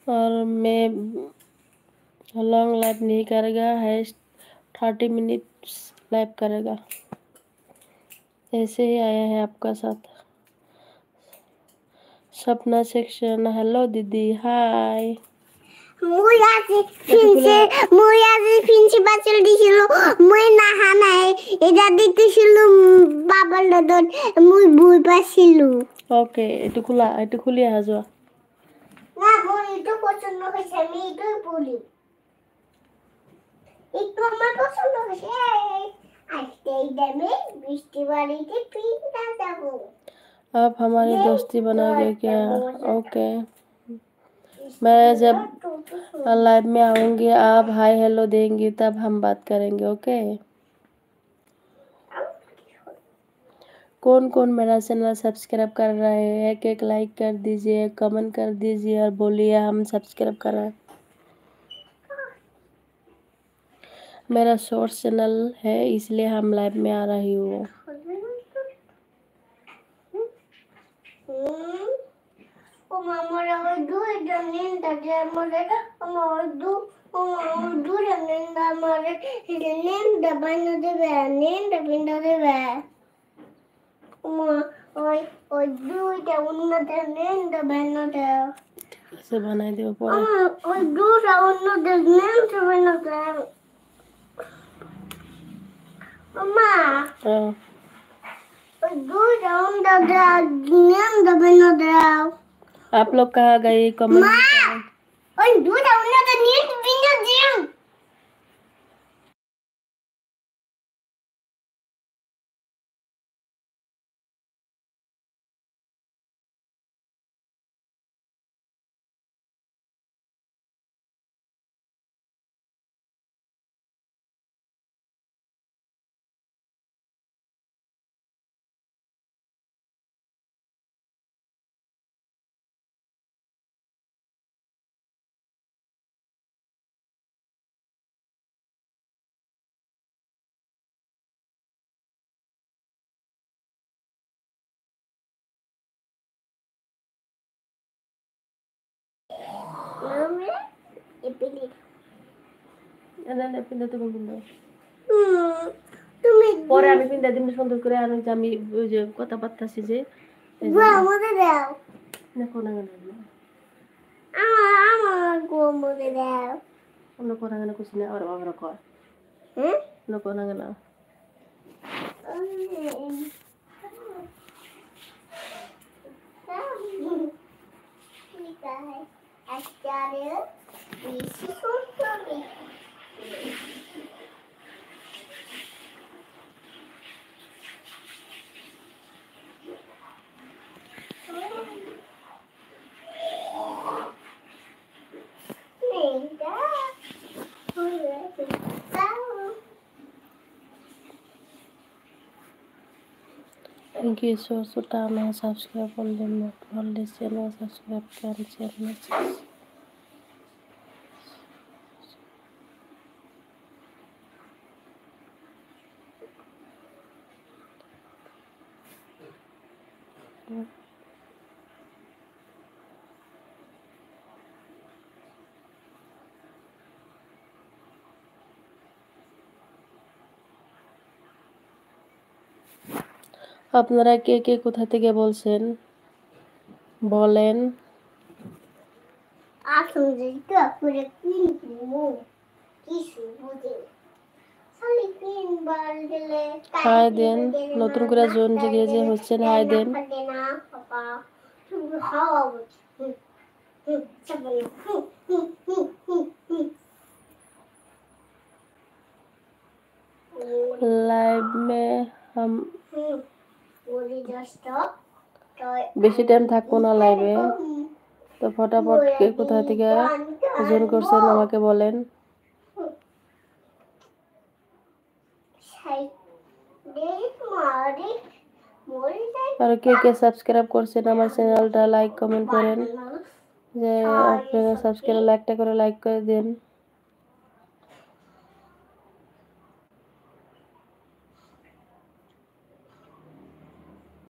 और मैं long live नहीं करेगा है 30 मिनट्स लाइव करेगा। ऐसे ही आया है आपका साथ। सपना सेक्शन हेलो दीदी हाय। ফিনসি বাচল দিছিল মই নাহা নাই এটা দেখিছিলো বাবার লগত মই বই পাইছিলো। ওকে একটু খুলি আহা যোৱা। না মোৰ এইটো পছন্দ হৈছে আমি এইটোই পড়ি। একটু আমার পছন্দ হয়েছে আজকে এই দামে বৃষ্টি বাড়িতে পিঠা যাবো। आप हमारी दोस्ती बनाओगे क्या? ओके मैं जब लाइव में आऊंगी आप हाय हेलो देंगी तब हम बात करेंगे। ओके कौन कौन मेरा चैनल सब्सक्राइब कर रहे हैं एक लाइक कर दीजिए कमेंट कर दीजिए और बोलिए हम सब्सक्राइब कर रहे हैं। मेरा शॉर्ट चैनल है इसलिए हम लाइव में आ रही हूँ। O mamora du janin da jamore o du janin da mare janin da bana de nin da binda de ve o du da unna da nin da bana de कैसे बनाई दो पूरा o du da unna da nin da bana de mama o du da unna da nin da bana de। आप लोग कहाँ गए comment और दूध आउना तो नीट बिना दियो। Mami, ipili. এনে পিন্দা তুমি পিন্দা তুমি পরে আমি পিন্দা দিন সুন্দর করে আর আমি ওই যে কথা বার্তাছি যে মধ্যে দাও দেখো না আমার মধ্যে দাও অন্য কোনা গানা কুছি না আর বাবার কর অন্য কোনা গানা Thank you so time subscribe only channel subscribe cancel message আপনারা কে কে কোথা থেকে বলছেন বলেন আসুন যে করে কিনবো কিছু বুঝে খালি কিনবার গেলে হাই দেন নতুন করে জোন জেগে যে হচ্ছেন হাই দেন না পাপা শুধু হাওয়া लाइव में हम বেশি টাইম থাকবো না লাইভে তো ফটাফট কে কোথা থেকে জয়েন করছেন আমাকে বলেন আর কে কে সাবস্ক্রাইব করছেন আমার চ্যানেলটা লাইক কমেন্ট করেন যে আপনারা সাবস্ক্রাইব একটা করে লাইক করে দেন